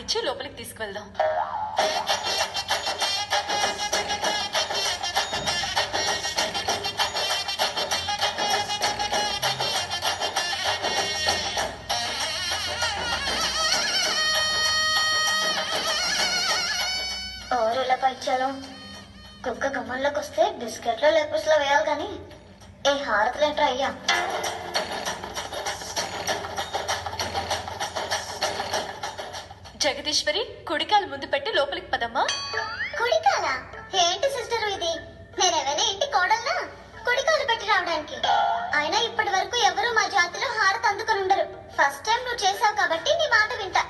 ఇచ్చి లోపలికి తీసుకువెళ్దాం. ఇలా పైచాలో కుక్క గుమ్మంలోకి వస్తే బిస్కెట్లో లేపుస్లో వేయాలి కానీ ఏ హారతలేంట్రా అయ్యా. జగదీశ్వరి, కుడికాలు ముందు పెట్టి లోపలికి పదమ్మా. కుడికాలా? ఏంటి సిస్టర్ ఇది? నేనేమైనా ఇంటి కోడల్నా కుడికాలు పెట్టి రావడానికి? అయినా ఇప్పటి వరకు ఎవరు మా జాతిలో హారత అందుకుని ఉండరు. ఫస్ట్ టైం నువ్వు చేసావు కాబట్టి నీ మాట వింటా.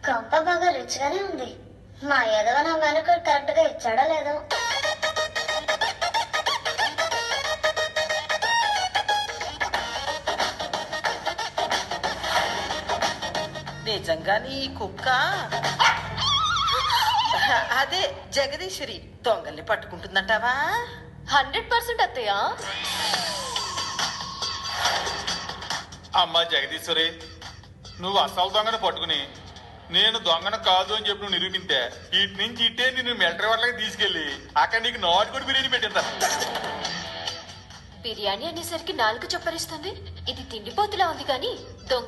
కొంప బాగా రిచ్ గానే ఉంది. మా ఎదవ నా వెనక కరెక్ట్ గా ఇచ్చాడో లేదో. నిజంగాని ఈ కుక్క అదే జగదీశ్వరి దొంగల్ని పట్టుకుంటుందంటావా? 100% అత్తయ్య. అమ్మా జగదీశ్వరి, నువ్వు అసలు దొంగను పట్టుకుని నేను దొంగను కాదు అని చెప్పి నువ్వు నిరూపితే ఇటు నుంచి ఇట్టే నేను మిలిటరీ వాళ్ళకి తీసుకెళ్లి అక్కడ నీకు నాటుకోడి బిర్యానీ పెట్టింటాను. బిర్యానీ అనేసరికి నాలుగు చప్పరిస్తుంది. ఇది తిండిపోతులా ఉంది కానీ దొంగ